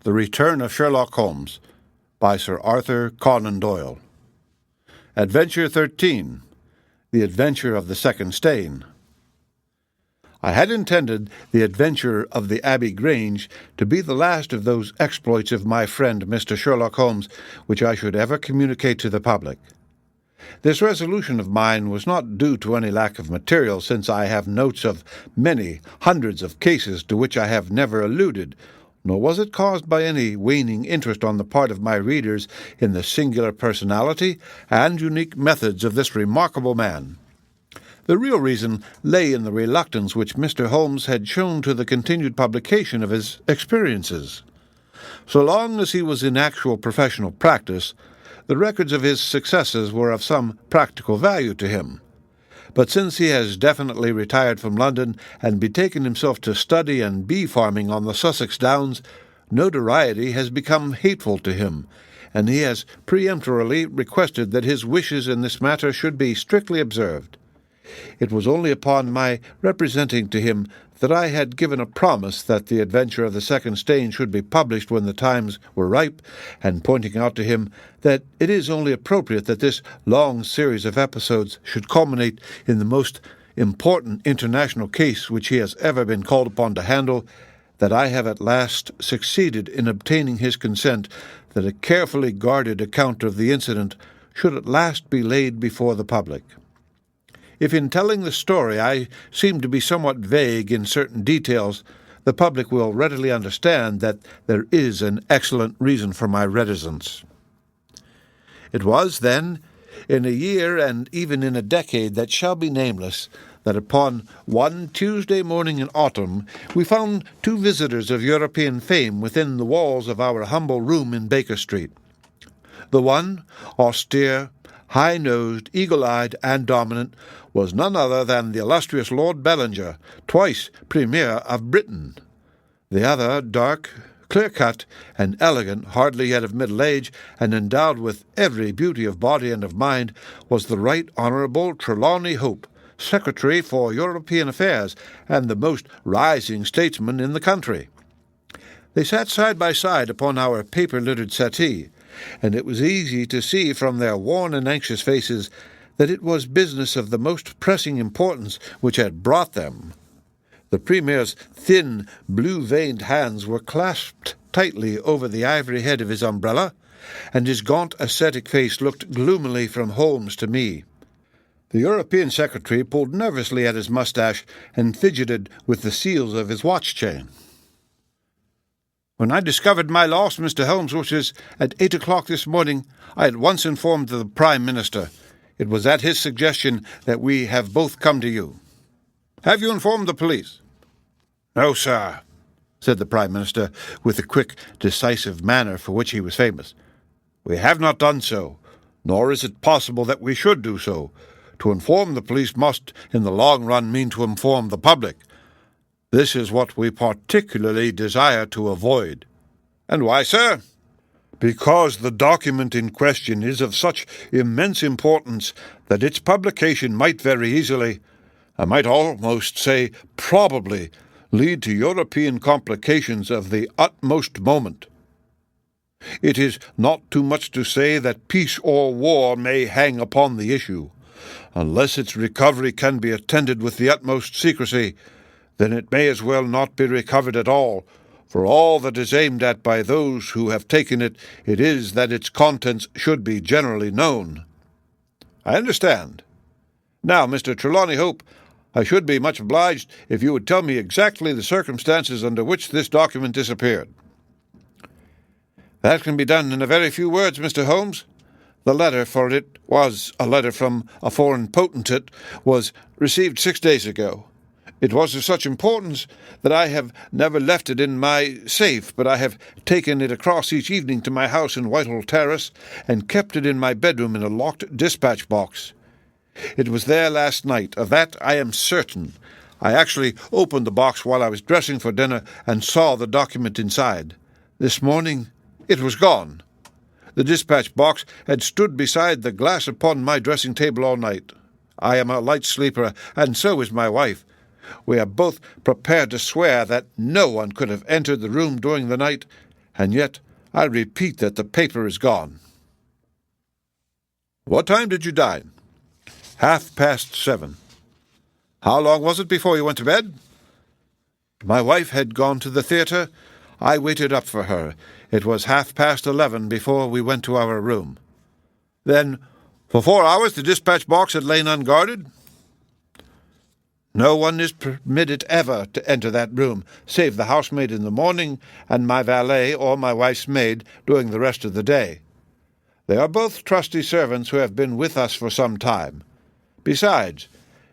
The Return of Sherlock Holmes by Sir Arthur Conan Doyle. Adventure 13. The Adventure of the Second Stain. I had intended the adventure of the Abbey Grange to be the last of those exploits of my friend Mr. Sherlock Holmes which I should ever communicate to the public. This resolution of mine was not due to any lack of material, since I have notes of many hundreds of cases to which I have never alluded, nor was it caused by any waning interest on the part of my readers in the singular personality and unique methods of this remarkable man. The real reason lay in the reluctance which Mr. Holmes had shown to the continued publication of his experiences. So long as he was in actual professional practice, the records of his successes were of some practical value to him. But since he has definitely retired from London and betaken himself to study and bee-farming on the Sussex Downs, notoriety has become hateful to him, and he has peremptorily requested that his wishes in this matter should be strictly observed. It was only upon my representing to him that I had given a promise that the adventure of the second stain should be published when the times were ripe, and pointing out to him that it is only appropriate that this long series of episodes should culminate in the most important international case which he has ever been called upon to handle, that I have at last succeeded in obtaining his consent that a carefully guarded account of the incident should at last be laid before the public. If in telling the story I seem to be somewhat vague in certain details, the public will readily understand that there is an excellent reason for my reticence. It was, then, in a year and even in a decade that shall be nameless, that upon one Tuesday morning in autumn we found two visitors of European fame within the walls of our humble room in Baker Street. The one, austere, high-nosed, eagle-eyed, and dominant, was none other than the illustrious Lord Bellinger, twice Premier of Britain. The other, dark, clear-cut, and elegant, hardly yet of middle age, and endowed with every beauty of body and of mind, was the Right Honourable Trelawney Hope, Secretary for European Affairs, and the most rising statesman in the country. They sat side by side upon our paper-littered settee, and it was easy to see from their worn and anxious faces that it was business of the most pressing importance which had brought them. The Premier's thin, blue-veined hands were clasped tightly over the ivory head of his umbrella, and his gaunt, ascetic face looked gloomily from Holmes to me. The European Secretary pulled nervously at his moustache and fidgeted with the seals of his watch-chain. "When I discovered my loss, Mr. Holmes, which was at 8 o'clock this morning, I at once informed the Prime Minister. It was at his suggestion that we have both come to you." "Have you informed the police?" "No, sir," said the Prime Minister, with the quick, decisive manner for which he was famous. "We have not done so, nor is it possible that we should do so. To inform the police must, in the long run, mean to inform the public. This is what we particularly desire to avoid." "And why, sir?" "Because the document in question is of such immense importance that its publication might very easily, I might almost say probably, lead to European complications of the utmost moment. It is not too much to say that peace or war may hang upon the issue. Unless its recovery can be attended with the utmost secrecy, then it may as well not be recovered at all, for all that is aimed at by those who have taken it, it is that its contents should be generally known." "I understand. Now, Mr. Trelawney Hope, I should be much obliged if you would tell me exactly the circumstances under which this document disappeared." "That can be done in a very few words, Mr. Holmes. The letter, for it was a letter from a foreign potentate, was received 6 days ago. It was of such importance that I have never left it in my safe, but I have taken it across each evening to my house in Whitehall Terrace, and kept it in my bedroom in a locked dispatch box. It was there last night, of that I am certain. I actually opened the box while I was dressing for dinner, and saw the document inside. This morning it was gone. The dispatch box had stood beside the glass upon my dressing-table all night. I am a light sleeper, and so is my wife. We are both prepared to swear that no one could have entered the room during the night, and yet I repeat that the paper is gone." "What time did you dine?" 7:30. "How long was it before you went to bed?" "My wife had gone to the theatre. I waited up for her. It was 11:30 before we went to our room." "Then, for 4 hours the dispatch box had lain unguarded?" "No one is permitted ever to enter that room, save the housemaid in the morning and my valet or my wife's maid during the rest of the day. They are both trusty servants who have been with us for some time. Besides,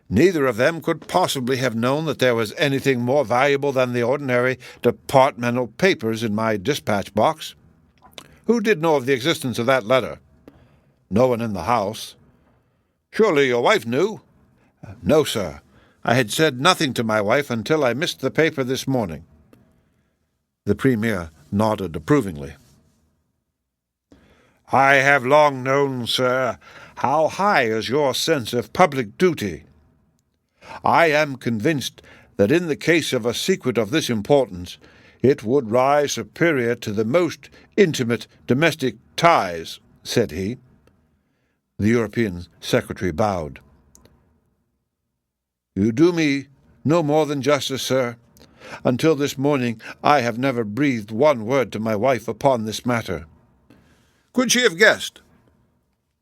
neither of them could possibly have known that there was anything more valuable than the ordinary departmental papers in my dispatch box. Who did know of the existence of that letter?" "No one in the house." "Surely your wife knew?" "No, sir. I had said nothing to my wife until I missed the paper this morning." The Premier nodded approvingly. "I have long known, sir, how high is your sense of public duty. I am convinced that in the case of a secret of this importance, it would rise superior to the most intimate domestic ties," said he. The European secretary bowed. "You do me no more than justice, sir. Until this morning I have never breathed one word to my wife upon this matter." "Could she have guessed?"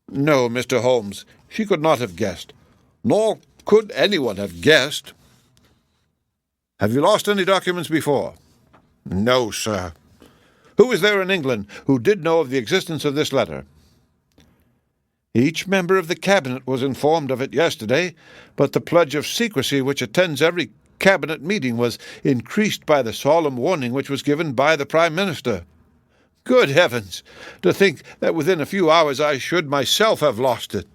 "No, Mr. Holmes, she could not have guessed, nor could anyone have guessed." "Have you lost any documents before?" "No, sir." "Who is there in England who did know of the existence of this letter?" "Each member of the Cabinet was informed of it yesterday, but the pledge of secrecy which attends every Cabinet meeting was increased by the solemn warning which was given by the Prime Minister. Good heavens! To think that within a few hours I should myself have lost it!"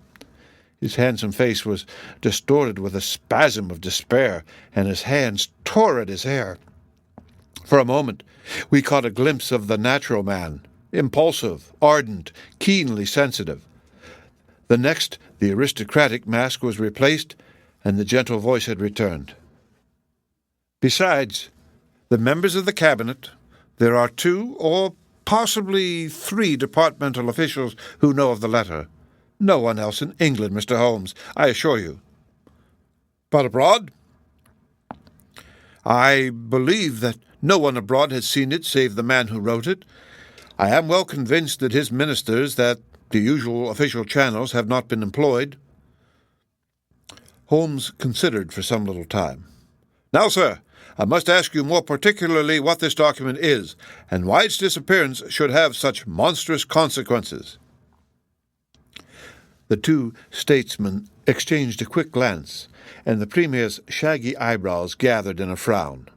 His handsome face was distorted with a spasm of despair, and his hands tore at his hair. For a moment we caught a glimpse of the natural man, impulsive, ardent, keenly sensitive. The next, the aristocratic mask was replaced, and the gentle voice had returned. "Besides the members of the Cabinet, there are 2 or possibly 3 departmental officials who know of the letter. No one else in England, Mr. Holmes, I assure you." "But abroad?" "I believe that no one abroad has seen it save the man who wrote it. I am well convinced that his ministers, that the usual official channels have not been employed." Holmes considered for some little time. "Now, sir, I must ask you more particularly what this document is, and why its disappearance should have such monstrous consequences." The 2 statesmen exchanged a quick glance, and the Premier's shaggy eyebrows gathered in a frown.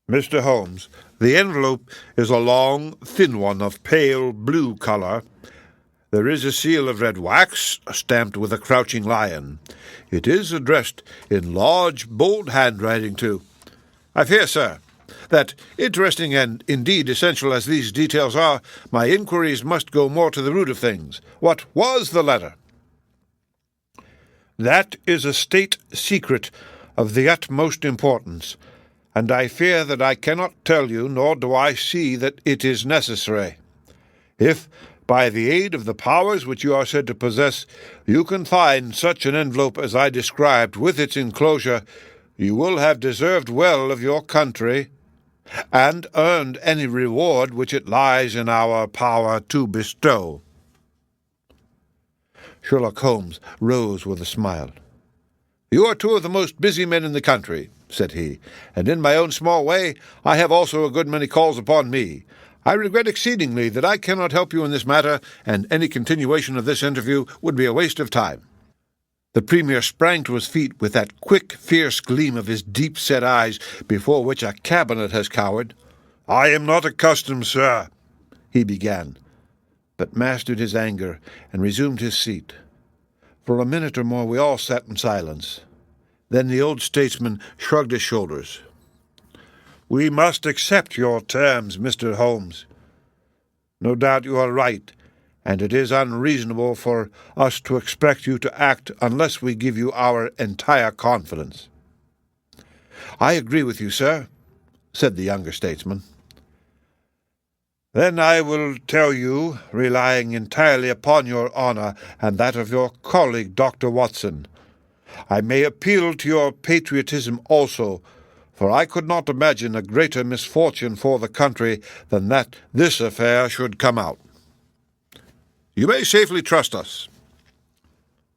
"Mr. Holmes, the envelope is a long, thin one of pale blue colour. There is a seal of red wax, stamped with a crouching lion. It is addressed in large, bold handwriting to— I fear, sir, that, interesting and indeed essential as these details are, my inquiries must go more to the root of things. What was the letter?" "That is a state secret of the utmost importance, and I fear that I cannot tell you, nor do I see that it is necessary. If, by the aid of the powers which you are said to possess, you can find such an envelope as I described with its enclosure, you will have deserved well of your country, and earned any reward which it lies in our power to bestow." Sherlock Holmes rose with a smile. "You are 2 of the most busy men in the country," said he, "and in my own small way I have also a good many calls upon me. I regret exceedingly that I cannot help you in this matter, and any continuation of this interview would be a waste of time." The Premier sprang to his feet with that quick, fierce gleam of his deep-set eyes before which a cabinet has cowered. "I am not accustomed, sir," he began, but mastered his anger and resumed his seat. For a minute or more we all sat in silence. Then the old statesman shrugged his shoulders. "We must accept your terms, Mr. Holmes. No doubt you are right, and it is unreasonable for us to expect you to act unless we give you our entire confidence." "I agree with you, sir," said the younger statesman. Then I will tell you, relying entirely upon your honour and that of your colleague, Dr. Watson. I may appeal to your patriotism also, for I could not imagine a greater misfortune for the country than that this affair should come out. You may safely trust us.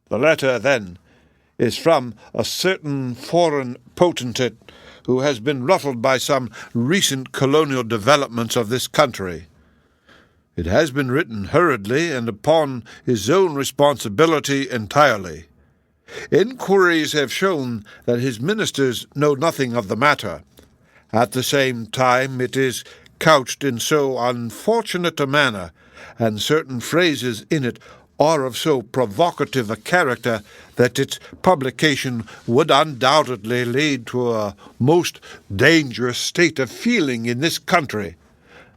The letter, then, is from a certain foreign potentate who has been ruffled by some recent colonial developments of this country. It has been written hurriedly and upon his own responsibility entirely. Inquiries have shown that his ministers know nothing of the matter. At the same time, it is couched in so unfortunate a manner, and certain phrases in it are of so provocative a character that its publication would undoubtedly lead to a most dangerous state of feeling in this country.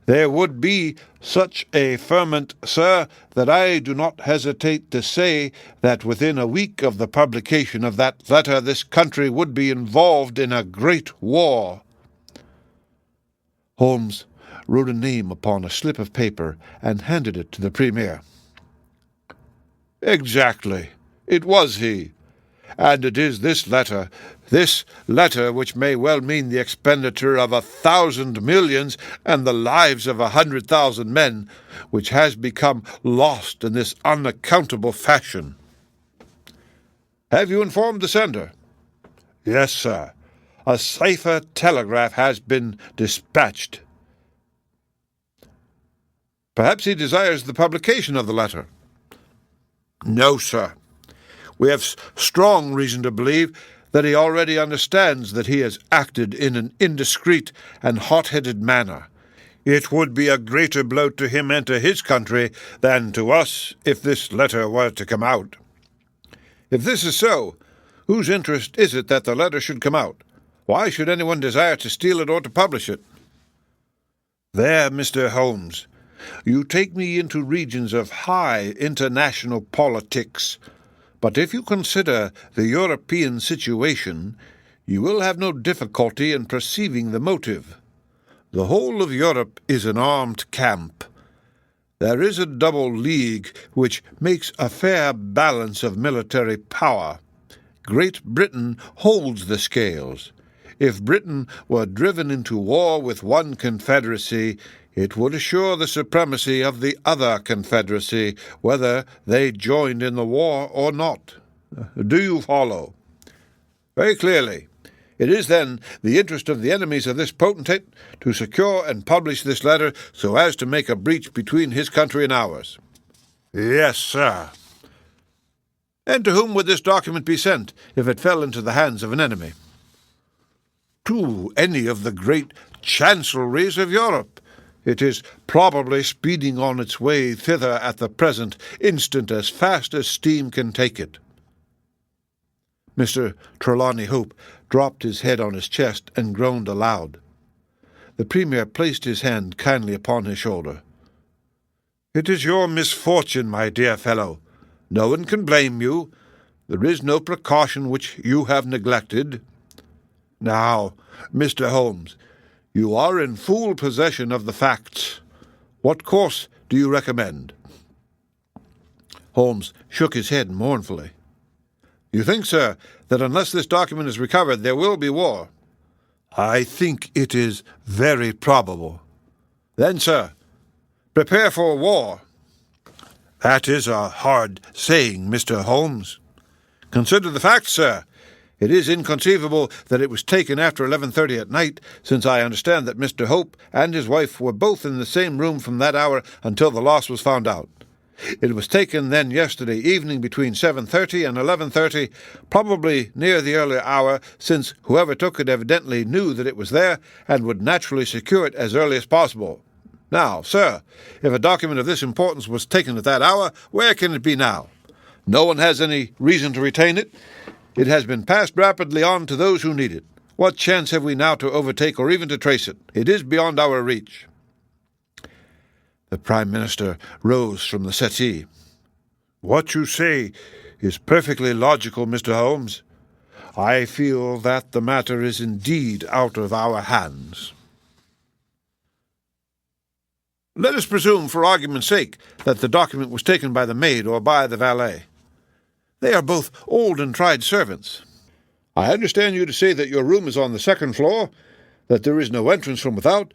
There would be such a ferment, sir, that I do not hesitate to say that within a week of the publication of that letter this country would be involved in a great war. Holmes wrote a name upon a slip of paper and handed it to the Premier. Exactly. It was he. And it is this letter which may well mean the expenditure of 1,000 millions and the lives of 100,000 men, which has become lost in this unaccountable fashion. Have you informed the sender? Yes, sir. A cipher telegraph has been dispatched. Perhaps he desires the publication of the letter. No, sir. We have strong reason to believe that he already understands that he has acted in an indiscreet and hot-headed manner. It would be a greater blow to him and to his country than to us if this letter were to come out. If this is so, whose interest is it that the letter should come out? Why should anyone desire to steal it or to publish it? There, Mr. Holmes, you take me into regions of high international politics. But if you consider the European situation, you will have no difficulty in perceiving the motive. The whole of Europe is an armed camp. There is a double league which makes a fair balance of military power. Great Britain holds the scales. If Britain were driven into war with one confederacy, it would assure the supremacy of the other confederacy, whether they joined in the war or not. Do you follow? Very clearly. It is, then, the interest of the enemies of this potentate to secure and publish this letter so as to make a breach between his country and ours. Yes, sir. And to whom would this document be sent if it fell into the hands of an enemy? To any of the great chancelleries of Europe. It is probably speeding on its way thither at the present instant as fast as steam can take it. Mr. Trelawney Hope dropped his head on his chest and groaned aloud. The Premier placed his hand kindly upon his shoulder. It is your misfortune, my dear fellow. No one can blame you. There is no precaution which you have neglected. Now, Mr. Holmes, you are in full possession of the facts. What course do you recommend? Holmes shook his head mournfully. You think, sir, that unless this document is recovered, there will be war? I think it is very probable. Then, sir, prepare for war. That is a hard saying, Mr. Holmes. Consider the facts, sir. It is inconceivable that it was taken after 11:30 at night, since I understand that Mr. Hope and his wife were both in the same room from that hour until the loss was found out. It was taken then yesterday evening between 7:30 and 11:30, probably near the earlier hour, since whoever took it evidently knew that it was there and would naturally secure it as early as possible. Now, sir, if a document of this importance was taken at that hour, where can it be now? No one has any reason to retain it. It has been passed rapidly on to those who need it. What chance have we now to overtake or even to trace it? It is beyond our reach. The Prime Minister rose from the settee. What you say is perfectly logical, Mr. Holmes. I feel that the matter is indeed out of our hands. Let us presume, for argument's sake, that the document was taken by the maid or by the valet. They are both old and tried servants. I understand you to say that your room is on the second floor, that there is no entrance from without,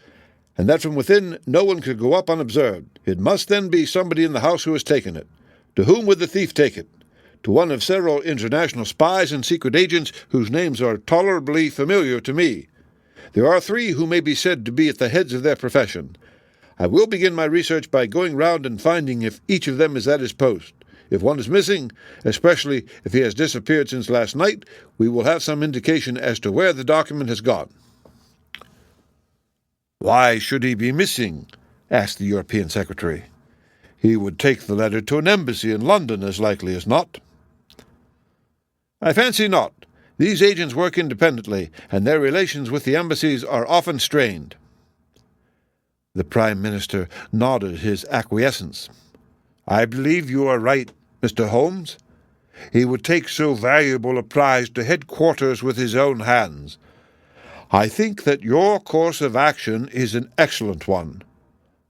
and that from within no one could go up unobserved. It must then be somebody in the house who has taken it. To whom would the thief take it? To one of several international spies and secret agents whose names are tolerably familiar to me. There are 3 who may be said to be at the heads of their profession. I will begin my research by going round and finding if each of them is at his post. If one is missing, especially if he has disappeared since last night, we will have some indication as to where the document has gone." "Why should he be missing?" asked the European Secretary. "He would take the letter to an embassy in London, as likely as not." "I fancy not. These agents work independently, and their relations with the embassies are often strained." The Prime Minister nodded his acquiescence. "I believe you are right, Mr. Holmes. He would take so valuable a prize to headquarters with his own hands. I think that your course of action is an excellent one.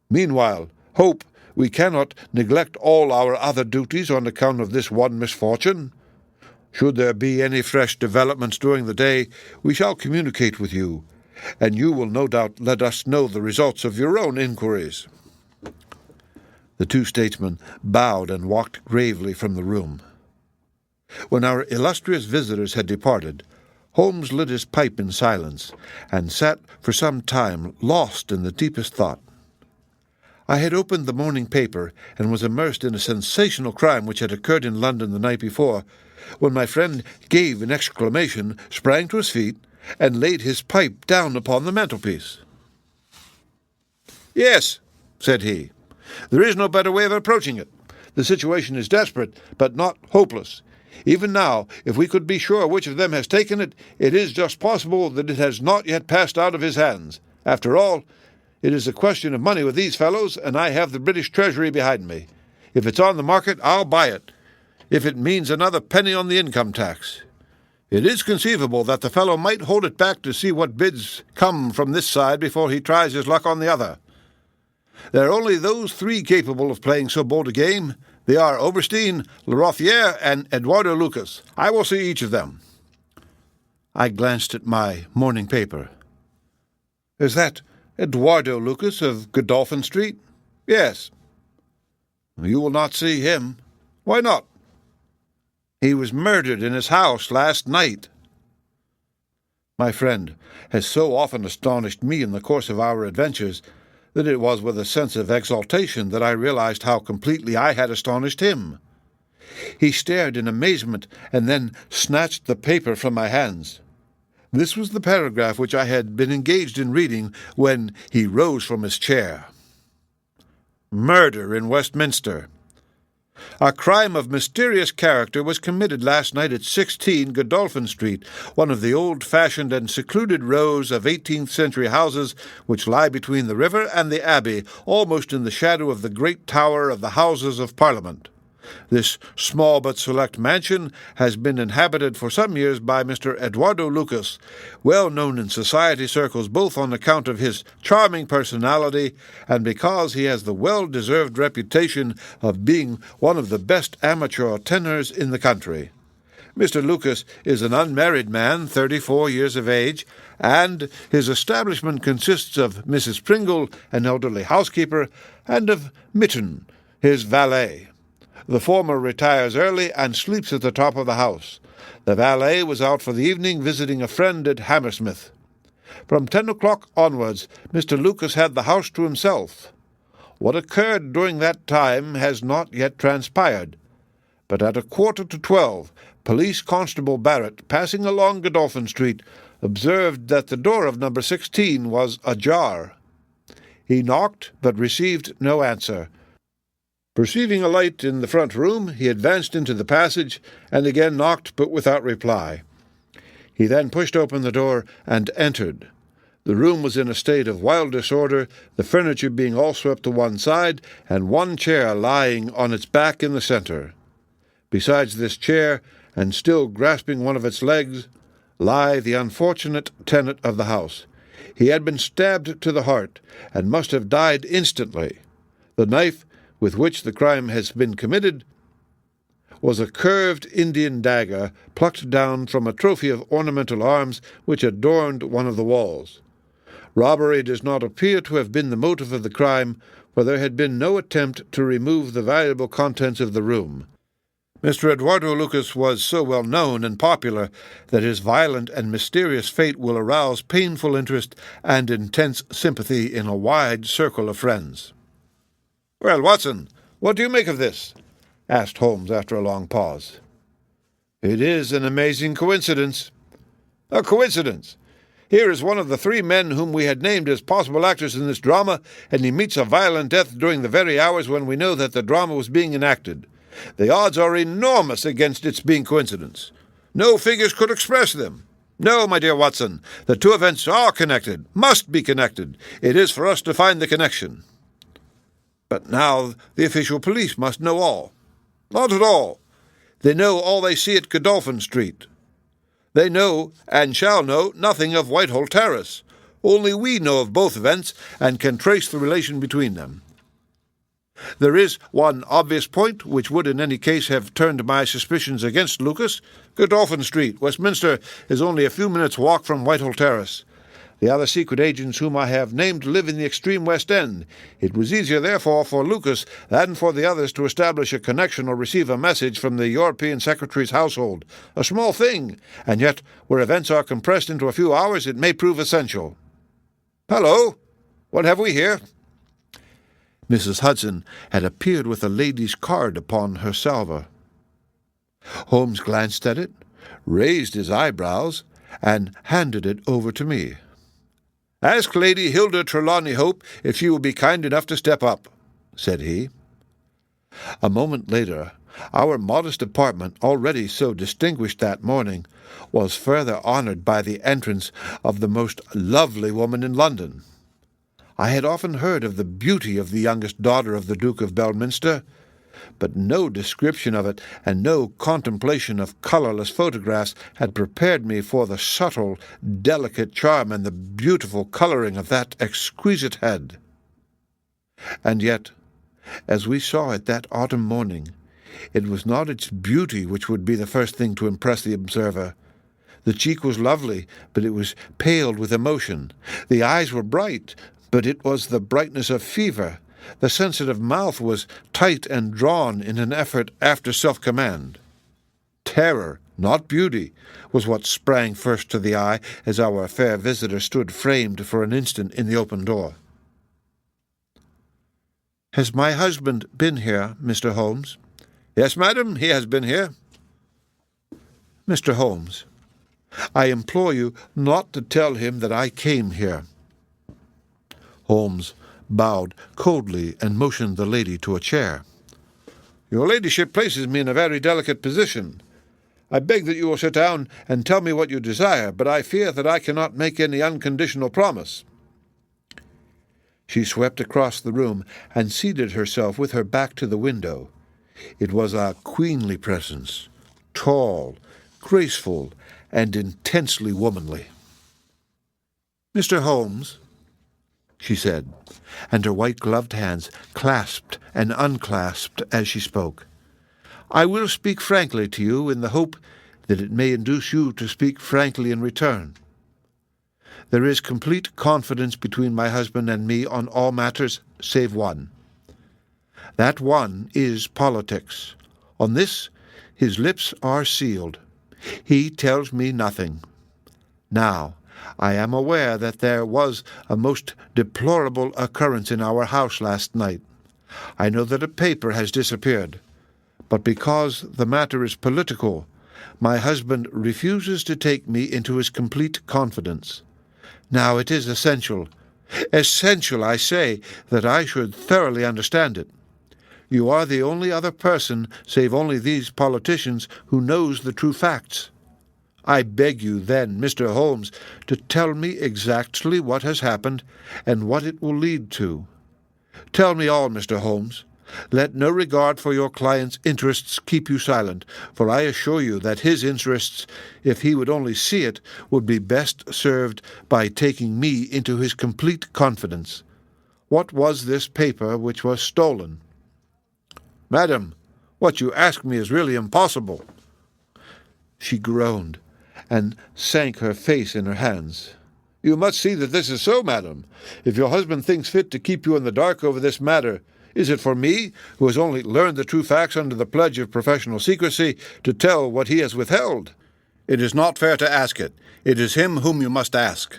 Meanwhile, hope we cannot neglect all our other duties on account of this one misfortune. Should there be any fresh developments during the day, we shall communicate with you, and you will no doubt let us know the results of your own inquiries." The 2 statesmen bowed and walked gravely from the room. When our illustrious visitors had departed, Holmes lit his pipe in silence, and sat for some time lost in the deepest thought. I had opened the morning paper, and was immersed in a sensational crime which had occurred in London the night before, when my friend gave an exclamation, sprang to his feet, and laid his pipe down upon the mantelpiece. "Yes," said he, "there is no better way of approaching it. The situation is desperate, but not hopeless. Even now, if we could be sure which of them has taken it, it is just possible that it has not yet passed out of his hands. After all, it is a question of money with these fellows, and I have the British Treasury behind me. If it's on the market, I'll buy it, if it means another penny on the income tax. It is conceivable that the fellow might hold it back to see what bids come from this side before he tries his luck on the other. There are only those 3 capable of playing so bold a game. They are Oberstein, Lerothier, and Eduardo Lucas. I will see each of them." I glanced at my morning paper. "Is that Eduardo Lucas of Godolphin Street?" "Yes." "You will not see him." "Why not?" "He was murdered in his house last night." My friend has so often astonished me in the course of our adventures that it was with a sense of exultation that I realized how completely I had astonished him. He stared in amazement, and then snatched the paper from my hands. This was the paragraph which I had been engaged in reading when he rose from his chair. "Murder in Westminster. A crime of mysterious character was committed last night at 16 Godolphin Street, one of the old-fashioned and secluded rows of 18th-century houses which lie between the river and the Abbey, almost in the shadow of the great tower of the Houses of Parliament. This small but select mansion has been inhabited for some years by Mr. Eduardo Lucas, well known in society circles both on account of his charming personality and because he has the well-deserved reputation of being one of the best amateur tenors in the country. Mr. Lucas is an unmarried man, 34 years of age, and his establishment consists of Mrs. Pringle, an elderly housekeeper, and of Mitten, his valet. The former retires early and sleeps at the top of the house. The valet was out for the evening visiting a friend at Hammersmith. From 10 o'clock onwards, Mr. Lucas had the house to himself. What occurred during that time has not yet transpired, but at 11:45, Police Constable Barrett, passing along Godolphin Street, observed that the door of number 16 was ajar. He knocked, but received no answer. Perceiving a light in the front room, he advanced into the passage and again knocked, but without reply. He then pushed open the door and entered. The room was in a state of wild disorder, the furniture being all swept to one side, and one chair lying on its back in the center. Besides this chair, and still grasping one of its legs, lay the unfortunate tenant of the house. He had been stabbed to the heart, and must have died instantly. The knife with which the crime has been committed was a curved Indian dagger plucked down from a trophy of ornamental arms which adorned one of the walls. Robbery does not appear to have been the motive of the crime, for there had been no attempt to remove the valuable contents of the room. Mr. Eduardo Lucas was so well known and popular that his violent and mysterious fate will arouse painful interest and intense sympathy in a wide circle of friends. "Well, Watson, what do you make of this?" asked Holmes after a long pause. "It is an amazing coincidence." "A coincidence? Here is one of the three men whom we had named as possible actors in this drama, and he meets a violent death during the very hours when we know that the drama was being enacted. The odds are enormous against its being coincidence. No figures could express them. No, my dear Watson, the two events are connected, must be connected. It is for us to find the connection." "But now the official police must know all." "Not at all. They know all they see at Godolphin Street. They know, and shall know, nothing of Whitehall Terrace. Only we know of both events, and can trace the relation between them. There is one obvious point which would in any case have turned my suspicions against Lucas. Godolphin Street, Westminster, is only a few minutes' walk from Whitehall Terrace. The other secret agents whom I have named live in the extreme West End. It was easier, therefore, for Lucas than for the others to establish a connection or receive a message from the European Secretary's household. A small thing, and yet where events are compressed into a few hours it may prove essential. Hello! What have we here?" Mrs. Hudson had appeared with a lady's card upon her salver. Holmes glanced at it, raised his eyebrows, and handed it over to me. "Ask Lady Hilda Trelawney Hope if she will be kind enough to step up," said he. A moment later, our modest apartment, already so distinguished that morning, was further honoured by the entrance of the most lovely woman in London. I had often heard of the beauty of the youngest daughter of the Duke of Belminster, but no description of it and no contemplation of colourless photographs had prepared me for the subtle, delicate charm and the beautiful colouring of that exquisite head. And yet, as we saw it that autumn morning, it was not its beauty which would be the first thing to impress the observer. The cheek was lovely, but it was paled with emotion. The eyes were bright, but it was the brightness of fever. The sensitive mouth was tight and drawn in an effort after self-command. Terror, not beauty, was what sprang first to the eye as our fair visitor stood framed for an instant in the open door. "Has my husband been here, Mr. Holmes?" "Yes, madam, he has been here." "Mr. Holmes, I implore you not to tell him that I came here." Holmes bowed coldly and motioned the lady to a chair. "Your ladyship places me in a very delicate position. I beg that you will sit down and tell me what you desire, but I fear that I cannot make any unconditional promise." She swept across the room and seated herself with her back to the window. It was a queenly presence, tall, graceful, and intensely womanly. "Mr. Holmes," she said, and her white-gloved hands clasped and unclasped as she spoke, "I will speak frankly to you in the hope that it may induce you to speak frankly in return. There is complete confidence between my husband and me on all matters save one. That one is politics. On this his lips are sealed. He tells me nothing. Now, I am aware that there was a most deplorable occurrence in our house last night. I know that a paper has disappeared, but because the matter is political, my husband refuses to take me into his complete confidence. Now it is essential, I say, that I should thoroughly understand it. You are the only other person, save only these politicians, who knows the true facts. I beg you, then, Mr. Holmes, to tell me exactly what has happened and what it will lead to. Tell me all, Mr. Holmes. Let no regard for your client's interests keep you silent, for I assure you that his interests, if he would only see it, would be best served by taking me into his complete confidence. What was this paper which was stolen? Madam, what you ask me is really impossible. She groaned, and sank her face in her hands. You must see that this is so, madam. If your husband thinks fit to keep you in the dark over this matter, is it for me, who has only learned the true facts under the pledge of professional secrecy, to tell what he has withheld? It is not fair to ask it. It is him whom you must ask.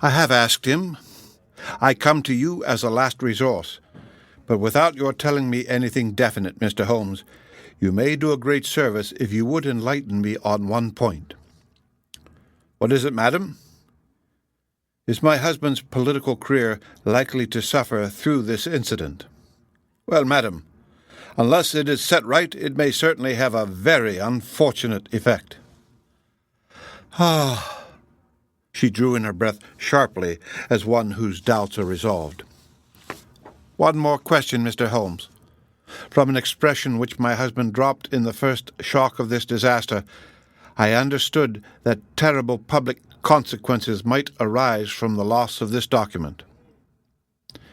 I have asked him. I come to you as a last resource. But without your telling me anything definite, Mr. Holmes, you may do a great service if you would enlighten me on one point. What is it, madam? Is my husband's political career likely to suffer through this incident? Well, madam, unless it is set right, it may certainly have a very unfortunate effect. Ah. She drew in her breath sharply, as one whose doubts are resolved. One more question, Mr. Holmes. From an expression which my husband dropped in the first shock of this disaster, I understood that terrible public consequences might arise from the loss of this document.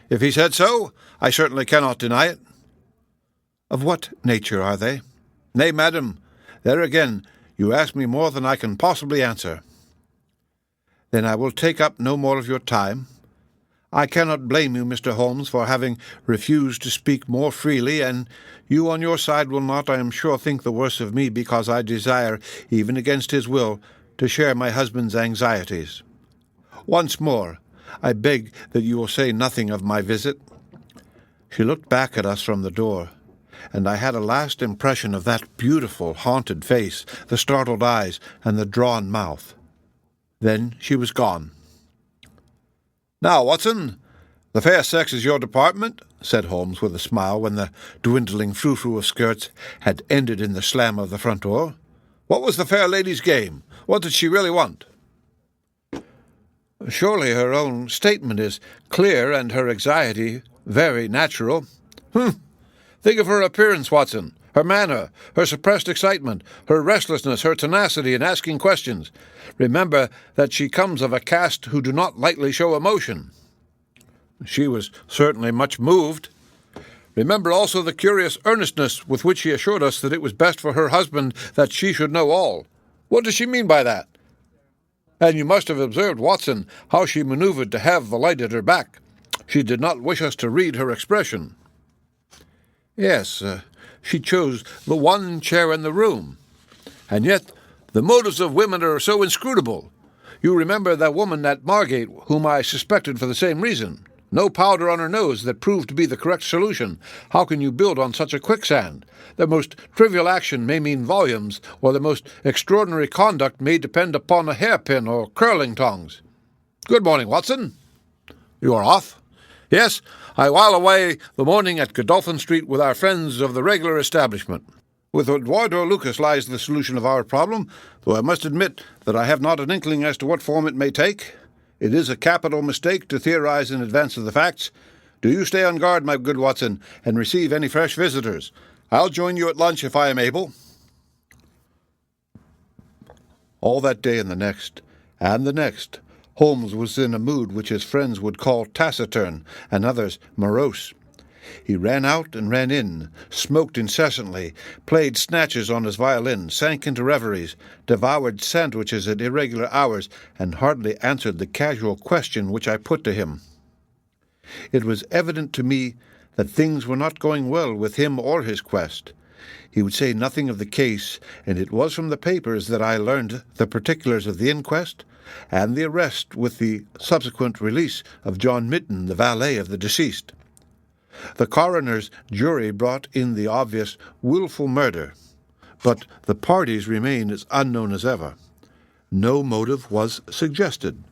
If he said so, I certainly cannot deny it. Of what nature are they? Nay, madam, there again, you ask me more than I can possibly answer. Then I will take up no more of your time. I cannot blame you, Mr. Holmes, for having refused to speak more freely, and you on your side will not, I am sure, think the worse of me because I desire, even against his will, to share my husband's anxieties. Once more, I beg that you will say nothing of my visit. She looked back at us from the door, and I had a last impression of that beautiful, haunted face, the startled eyes, and the drawn mouth. Then she was gone. Now, Watson, the fair sex is your department, said Holmes with a smile when the dwindling frou-frou of skirts had ended in the slam of the front door. What was the fair lady's game? What did she really want? Surely her own statement is clear and her anxiety very natural. Think of her appearance, Watson, her manner, her suppressed excitement, her restlessness, her tenacity in asking questions. Remember that she comes of a caste who do not lightly show emotion. She was certainly much moved. Remember also the curious earnestness with which she assured us that it was best for her husband that she should know all. What does she mean by that? And you must have observed, Watson, how she maneuvered to have the light at her back. She did not wish us to read her expression. Yes, she chose the one chair in the room. And yet the motives of women are so inscrutable. You remember that woman at Margate, whom I suspected for the same reason. No powder on her nose that proved to be the correct solution. How can you build on such a quicksand? The most trivial action may mean volumes, or the most extraordinary conduct may depend upon a hairpin or curling tongs. Good morning, Watson. You are off? Yes, I while away the morning at Godolphin Street with our friends of the regular establishment. With Eduardo Lucas lies the solution of our problem, though I must admit that I have not an inkling as to what form it may take. It is a capital mistake to theorize in advance of the facts. Do you stay on guard, my good Watson, and receive any fresh visitors. I'll join you at lunch if I am able. All that day and the next, Holmes was in a mood which his friends would call taciturn, and others morose. He ran out and ran in, smoked incessantly, played snatches on his violin, sank into reveries, devoured sandwiches at irregular hours, and hardly answered the casual question which I put to him. It was evident to me that things were not going well with him or his quest. He would say nothing of the case, and it was from the papers that I learned the particulars of the inquest, and the arrest with the subsequent release of John Mitton, the valet of the deceased. The coroner's jury brought in the obvious wilful murder, but the parties remain as unknown as ever. No motive was suggested.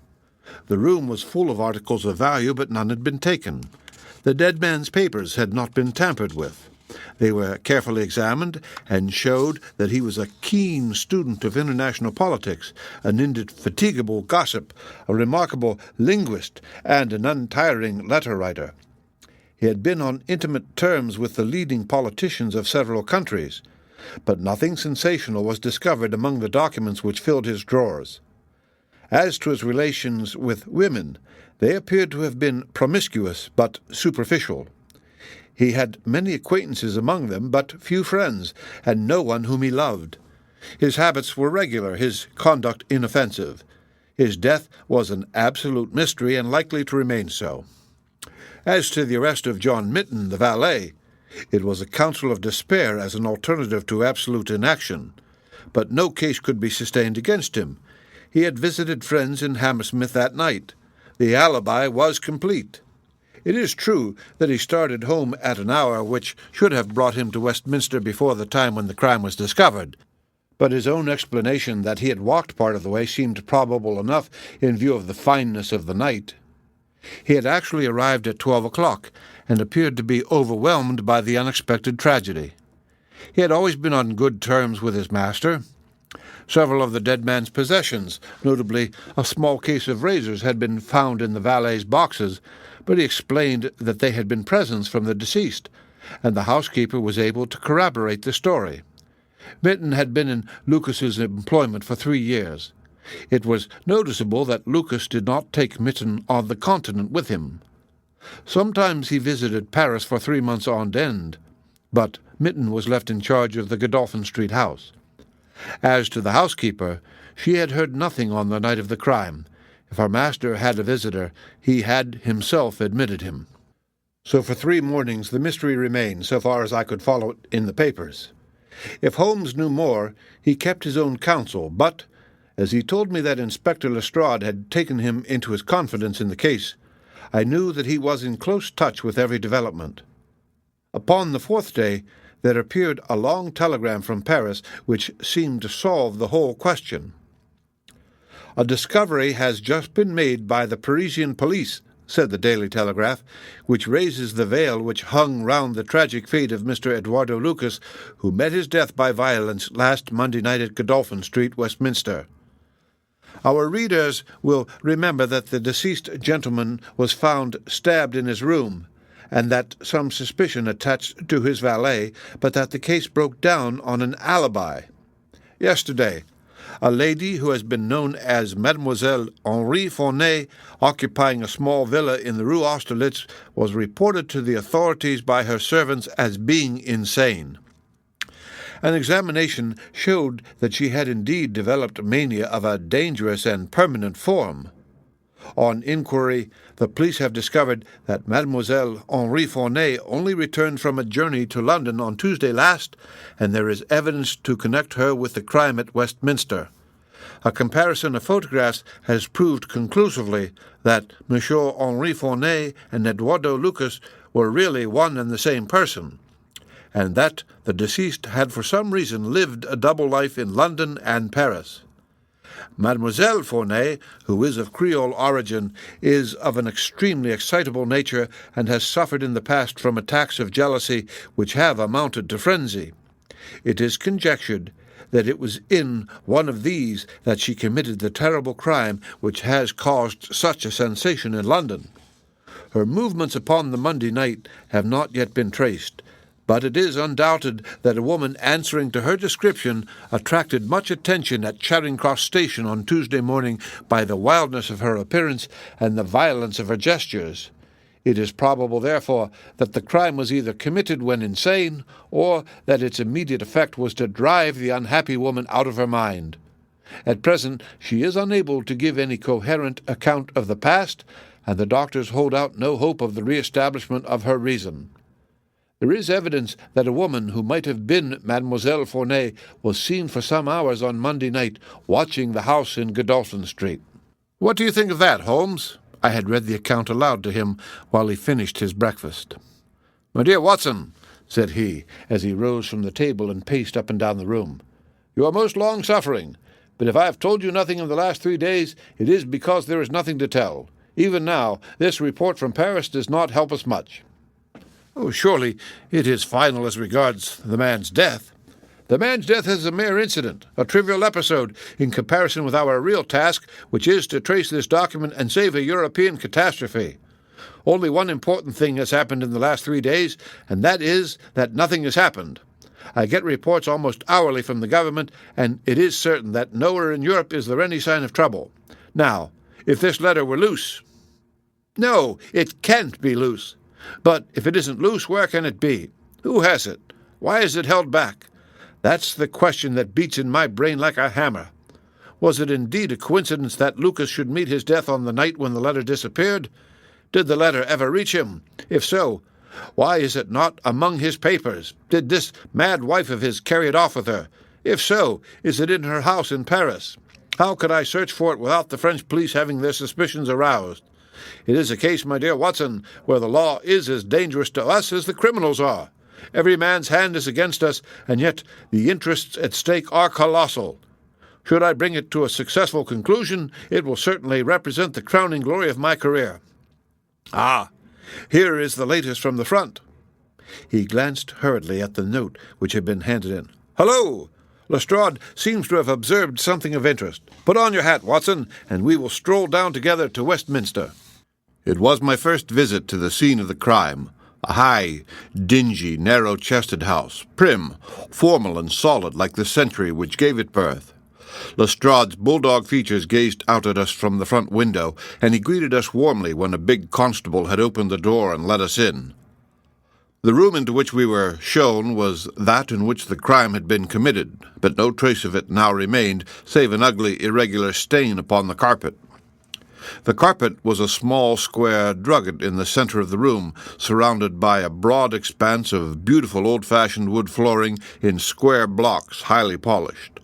The room was full of articles of value, but none had been taken. The dead man's papers had not been tampered with. They were carefully examined and showed that he was a keen student of international politics, an indefatigable gossip, a remarkable linguist, and an untiring letter-writer. He had been on intimate terms with the leading politicians of several countries, but nothing sensational was discovered among the documents which filled his drawers. As to his relations with women, they appeared to have been promiscuous but superficial. He had many acquaintances among them, but few friends, and no one whom he loved. His habits were regular, his conduct inoffensive. His death was an absolute mystery, and likely to remain so. As to the arrest of John Mitten, the valet, it was a counsel of despair as an alternative to absolute inaction. But no case could be sustained against him. He had visited friends in Hammersmith that night. The alibi was complete. It is true that he started home at an hour which should have brought him to Westminster before the time when the crime was discovered, but his own explanation that he had walked part of the way seemed probable enough in view of the fineness of the night. He had actually arrived at 12 o'clock, and appeared to be overwhelmed by the unexpected tragedy. He had always been on good terms with his master. Several of the dead man's possessions, notably a small case of razors, had been found in the valet's boxes, but he explained that they had been presents from the deceased, and the housekeeper was able to corroborate the story. Mitten had been in Lucas's employment for 3 years. It was noticeable that Lucas did not take Mitten on the continent with him. Sometimes he visited Paris for 3 months on end, but Mitten was left in charge of the Godolphin Street house. As to the housekeeper, she had heard nothing on the night of the crime. If our master had a visitor, he had himself admitted him. So for 3 mornings the mystery remained, so far as I could follow it in the papers. If Holmes knew more, he kept his own counsel, but, as he told me that Inspector Lestrade had taken him into his confidence in the case, I knew that he was in close touch with every development. Upon the 4th day, there appeared a long telegram from Paris which seemed to solve the whole question. "A discovery has just been made by the Parisian police," said the Daily Telegraph, "which raises the veil which hung round the tragic fate of Mr. Eduardo Lucas, who met his death by violence last Monday night at Godolphin Street, Westminster. Our readers will remember that the deceased gentleman was found stabbed in his room, and that some suspicion attached to his valet, but that the case broke down on an alibi. Yesterday, a lady who has been known as Mademoiselle Henri Fourney, occupying a small villa in the Rue Austerlitz, was reported to the authorities by her servants as being insane. An examination showed that she had indeed developed mania of a dangerous and permanent form. On inquiry, the police have discovered that Mademoiselle Henri Fourney only returned from a journey to London on Tuesday last, and there is evidence to connect her with the crime at Westminster. A comparison of photographs has proved conclusively that Monsieur Henri Fourney and Eduardo Lucas were really one and the same person, and that the deceased had for some reason lived a double life in London and Paris. Mademoiselle Fourney, who is of Creole origin, is of an extremely excitable nature and has suffered in the past from attacks of jealousy which have amounted to frenzy. It is conjectured that it was in one of these that she committed the terrible crime which has caused such a sensation in London. Her movements upon the Monday night have not yet been traced, but it is undoubted that a woman answering to her description attracted much attention at Charing Cross Station on Tuesday morning by the wildness of her appearance and the violence of her gestures. It is probable, therefore, that the crime was either committed when insane, or that its immediate effect was to drive the unhappy woman out of her mind. At present she is unable to give any coherent account of the past, and the doctors hold out no hope of the re-establishment of her reason. There is evidence that a woman who might have been Mademoiselle Fourney was seen for some hours on Monday night watching the house in Godolphin Street. What do you think of that, Holmes? I had read the account aloud to him while he finished his breakfast. My dear Watson, said he, as he rose from the table and paced up and down the room, you are most long-suffering, but if I have told you nothing in the last 3 days, it is because there is nothing to tell. Even now, this report from Paris does not help us much. Oh, surely it is final as regards the man's death. The man's death is a mere incident, a trivial episode, in comparison with our real task, which is to trace this document and save a European catastrophe. Only one important thing has happened in the last 3 days, and that is that nothing has happened. I get reports almost hourly from the government, and it is certain that nowhere in Europe is there any sign of trouble. Now, if this letter were loose— No, it can't be loose. But if it isn't loose, where can it be? Who has it? Why is it held back? That's the question that beats in my brain like a hammer. Was it indeed a coincidence that Lucas should meet his death on the night when the letter disappeared? Did the letter ever reach him? If so, why is it not among his papers? Did this mad wife of his carry it off with her? If so, is it in her house in Paris? How could I search for it without the French police having their suspicions aroused? It is a case, my dear Watson, where the law is as dangerous to us as the criminals are. Every man's hand is against us, and yet the interests at stake are colossal. Should I bring it to a successful conclusion, it will certainly represent the crowning glory of my career. Ah, here is the latest from the front. He glanced hurriedly at the note which had been handed in. Hello! Lestrade seems to have observed something of interest. Put on your hat, Watson, and we will stroll down together to Westminster. It was my first visit to the scene of the crime, a high, dingy, narrow-chested house, prim, formal and solid like the century which gave it birth. Lestrade's bulldog features gazed out at us from the front window, and he greeted us warmly when a big constable had opened the door and let us in. The room into which we were shown was that in which the crime had been committed, but no trace of it now remained, save an ugly, irregular stain upon the carpet. The carpet was a small square drugget in the center of the room, surrounded by a broad expanse of beautiful old-fashioned wood flooring in square blocks, highly polished.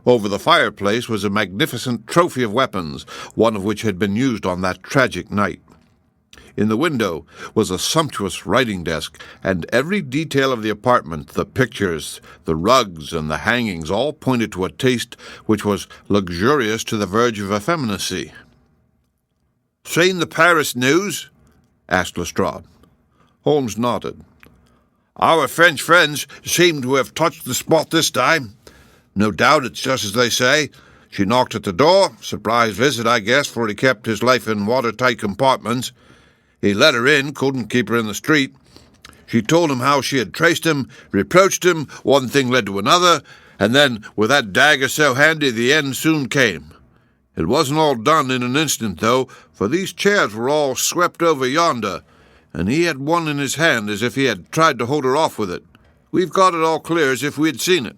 Over the fireplace was a magnificent trophy of weapons, one of which had been used on that tragic night. In the window was a sumptuous writing desk, and every detail of the apartment, the pictures, the rugs, and the hangings, all pointed to a taste which was luxurious to the verge of effeminacy. "Seen the Paris news?" asked Lestrade. Holmes nodded. "Our French friends seem to have touched the spot this time. No doubt it's just as they say. She knocked at the door. Surprise visit, I guess, for he kept his life in watertight compartments. He let her in, couldn't keep her in the street. She told him how she had traced him, reproached him, one thing led to another, and then, with that dagger so handy, the end soon came. It wasn't all done in an instant, though, for these chairs were all swept over yonder, and he had one in his hand as if he had tried to hold her off with it. We've got it all clear as if we had seen it."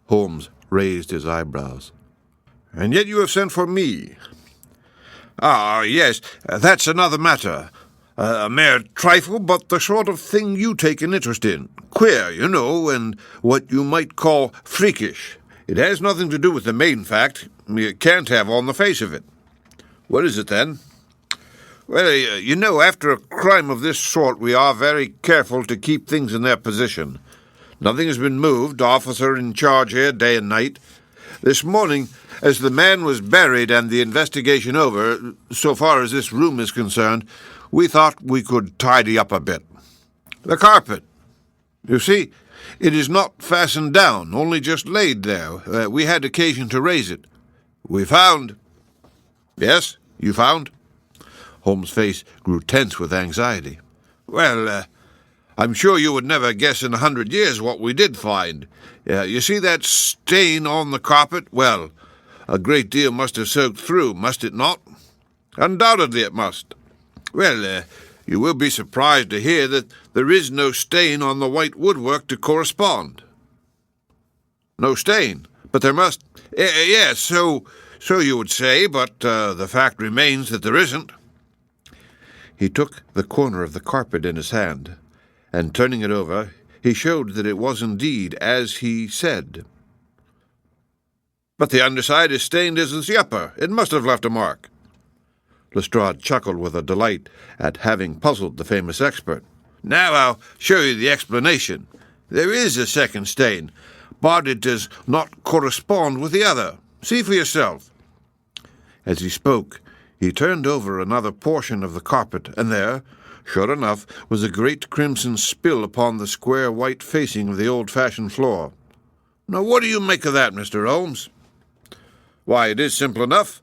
Holmes raised his eyebrows. "And yet you have sent for me." "Ah, yes, that's another matter. A mere trifle, but the sort of thing you take an interest in. Queer, you know, and what you might call freakish. It has nothing to do with the main fact. It can't have on the face of it." "What is it, then?" "Well, you know, after a crime of this sort, we are very careful to keep things in their position. Nothing has been moved, officer in charge here day and night. This morning, as the man was buried and the investigation over, so far as this room is concerned, we thought we could tidy up a bit. The carpet. You see, it is not fastened down, only just laid there. We had occasion to raise it. We found—" "Yes, you found?" Holmes' face grew tense with anxiety. "Well, I'm sure you would never guess in 100 years what we did find. You see that stain on the carpet? Well, a great deal must have soaked through, must it not?" "Undoubtedly it must." "Well, you will be surprised to hear that there is no stain on the white woodwork to correspond." "No stain? But there must—" "Yes, so you would say, but the fact remains that there isn't." He took the corner of the carpet in his hand, and turning it over, he showed that it was indeed as he said. "But the underside is stained as is the upper. It must have left a mark." Lestrade chuckled with a delight at having puzzled the famous expert. "Now I'll show you the explanation. There is a second stain, but it does not correspond with the other. See for yourself." As he spoke, he turned over another portion of the carpet, and there, sure enough, was a great crimson spill upon the square white facing of the old-fashioned floor. "Now what do you make of that, Mr. Holmes?" "Why, it is simple enough.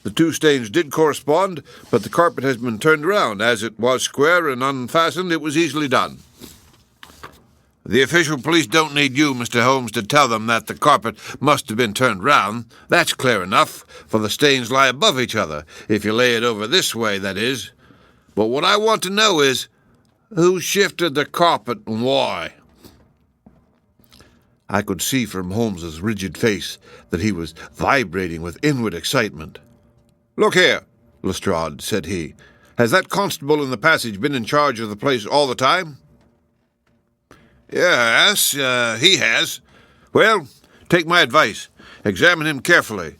The two stains did correspond, but the carpet has been turned around. As it was square and unfastened, it was easily done." The official police don't need you, Mr. Holmes, to tell them that the carpet must have been turned round. That's clear enough, for the stains lie above each other, if you lay it over this way, that is. But what I want to know is, who shifted the carpet and why? I could see from Holmes's rigid face that he was vibrating with inward excitement. "Look here," Lestrade said he. "Has that constable in the passage been in charge of the place all the time?" "Yes, he has." "Well, take my advice. Examine him carefully.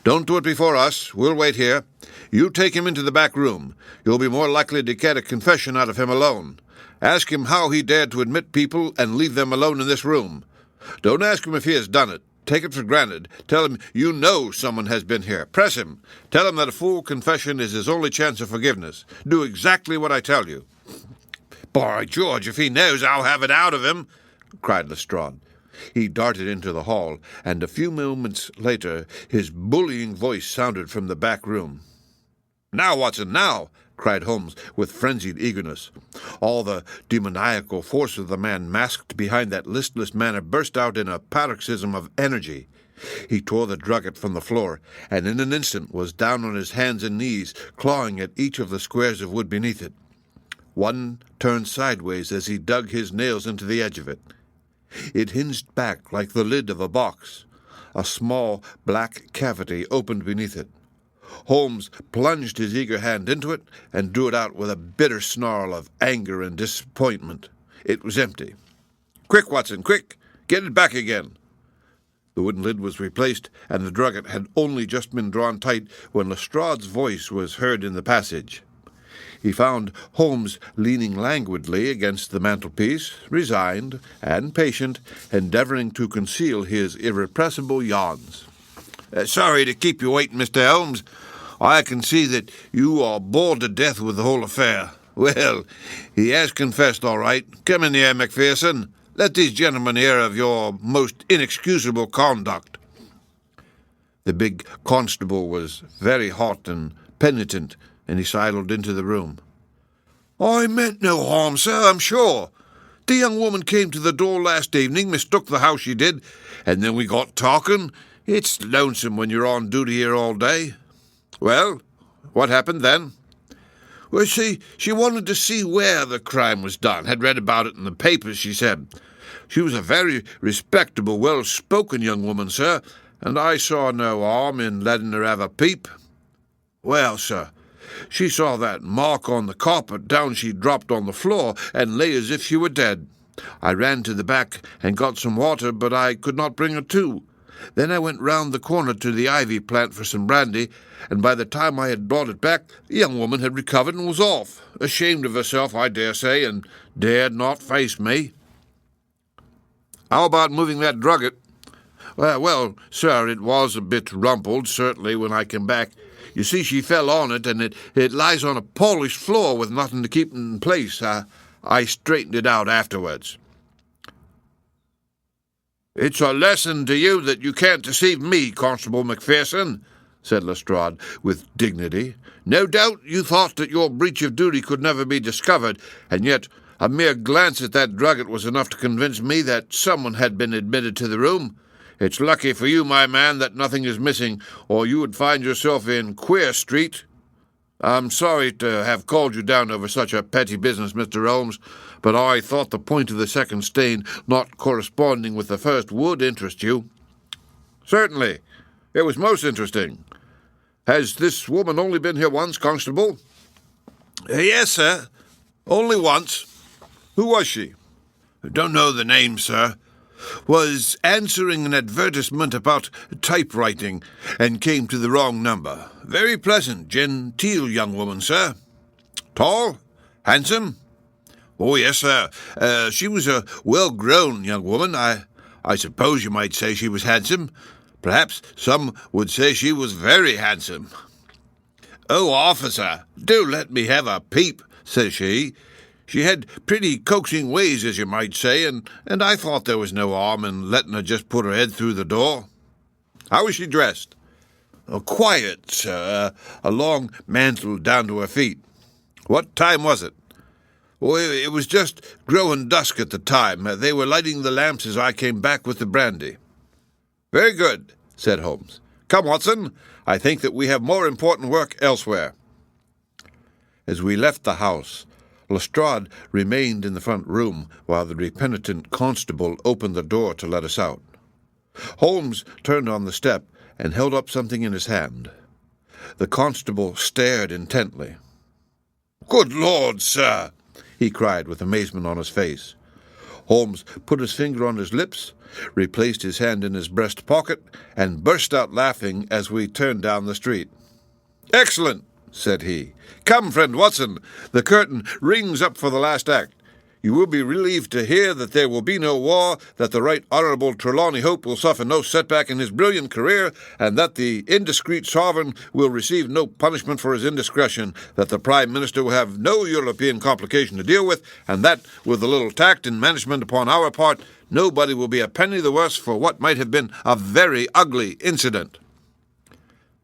Don't do it before us. We'll wait here. You take him into the back room. You'll be more likely to get a confession out of him alone. Ask him how he dared to admit people and leave them alone in this room. Don't ask him if he has done it. Take it for granted. Tell him you know someone has been here. Press him. Tell him that a full confession is his only chance of forgiveness. Do exactly what I tell you." "By George, if he knows, I'll have it out of him," cried Lestrade. He darted into the hall, and a few moments later his bullying voice sounded from the back room. "Now, Watson, now!" cried Holmes with frenzied eagerness. All the demoniacal force of the man masked behind that listless manner burst out in a paroxysm of energy. He tore the drugget from the floor, and in an instant was down on his hands and knees, clawing at each of the squares of wood beneath it. One turned sideways as he dug his nails into the edge of it. It hinged back like the lid of a box. A small black cavity opened beneath it. Holmes plunged his eager hand into it and drew it out with a bitter snarl of anger and disappointment. It was empty. "Quick, Watson, quick! Get it back again!" The wooden lid was replaced, and the drugget had only just been drawn tight when Lestrade's voice was heard in the passage. He found Holmes leaning languidly against the mantelpiece, resigned and patient, endeavoring to conceal his irrepressible yawns. "Sorry to keep you waiting, Mr. Holmes. I can see that you are bored to death with the whole affair. Well, he has confessed all right. Come in here, Macpherson. Let these gentlemen hear of your most inexcusable conduct." The big constable was very hot and penitent, and he sidled into the room. "I meant no harm, sir, I'm sure. The young woman came to the door last evening, mistook the house she did, and then we got talking. It's lonesome when you're on duty here all day." "Well, what happened then?" "Well, she wanted to see where the crime was done. Had read about it in the papers, she said. She was a very respectable, well-spoken young woman, sir, and I saw no harm in letting her have a peep. Well, sir, she saw that mark on the carpet, down she dropped on the floor, and lay as if she were dead. I ran to the back and got some water, but I could not bring her to. Then I went round the corner to the ivy plant for some brandy, and by the time I had brought it back, the young woman had recovered and was off, ashamed of herself, I dare say, and dared not face me." "How about moving that drugget?" Well, sir, it was a bit rumpled, certainly, when I came back. You see, she fell on it, and it lies on a polished floor with nothing to keep it in place. I straightened it out afterwards." "It's a lesson to you that you can't deceive me, Constable Macpherson," said Lestrade with dignity. "No doubt you thought that your breach of duty could never be discovered, and yet a mere glance at that drugget was enough to convince me that someone had been admitted to the room. It's lucky for you, my man, that nothing is missing, or you would find yourself in Queer Street. I'm sorry to have called you down over such a petty business, Mr. Holmes, but I thought the point of the second stain not corresponding with the first would interest you." "Certainly. It was most interesting. Has this woman only been here once, Constable?" "Yes, sir. Only once." "Who was she?" "Don't know the name, sir. Was answering an advertisement about typewriting and came to the wrong number. Very pleasant, genteel young woman, sir." "Tall? Handsome?" "Oh, yes, sir. She was a well-grown young woman. I suppose you might say she was handsome. Perhaps some would say she was very handsome." "Oh, officer, do let me have a peep," says she. She had pretty coaxing ways, as you might say, and I thought there was no harm in letting her just put her head through the door." "How was she dressed?" "Quiet, sir. A long mantle down to her feet." "What time was it?" "Oh, it was just growing dusk at the time. They were lighting the lamps as I came back with the brandy." "Very good," said Holmes. "Come, Watson, I think that we have more important work elsewhere." As we left the house, Lestrade remained in the front room while the repentant constable opened the door to let us out. Holmes turned on the step and held up something in his hand. The constable stared intently. "Good Lord, sir!" he cried with amazement on his face. Holmes put his finger on his lips, replaced his hand in his breast pocket, and burst out laughing as we turned down the street. "Excellent," said he. "Come, friend Watson, the curtain rings up for the last act. You will be relieved to hear that there will be no war, that the Right Honourable Trelawney Hope will suffer no setback in his brilliant career, and that the indiscreet sovereign will receive no punishment for his indiscretion, that the Prime Minister will have no European complication to deal with, and that, with a little tact and management upon our part, nobody will be a penny the worse for what might have been a very ugly incident."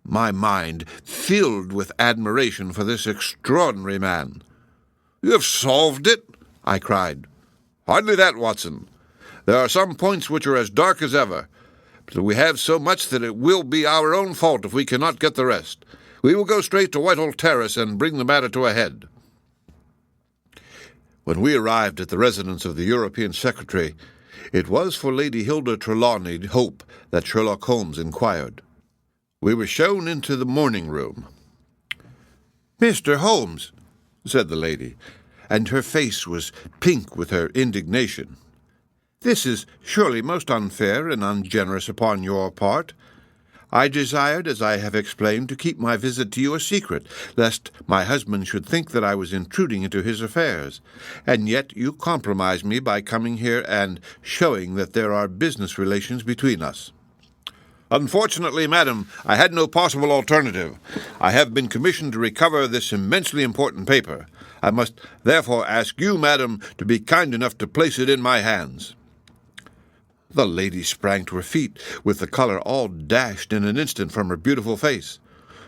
My mind filled with admiration for this extraordinary man. "You have solved it?" I cried. "Hardly that, Watson. There are some points which are as dark as ever, but we have so much that it will be our own fault if we cannot get the rest. We will go straight to Whitehall Terrace and bring the matter to a head." When we arrived at the residence of the European Secretary, it was for Lady Hilda Trelawney Hope that Sherlock Holmes inquired. We were shown into the morning room. "Mr. Holmes," said the lady, and her face was pink with her indignation, "this is surely most unfair and ungenerous upon your part. I desired, as I have explained, to keep my visit to you a secret, lest my husband should think that I was intruding into his affairs, and yet you compromise me by coming here and showing that there are business relations between us." "Unfortunately, madam, I had no possible alternative. I have been commissioned to recover this immensely important paper. I must therefore ask you, madam, to be kind enough to place it in my hands." The lady sprang to her feet, with the colour all dashed in an instant from her beautiful face.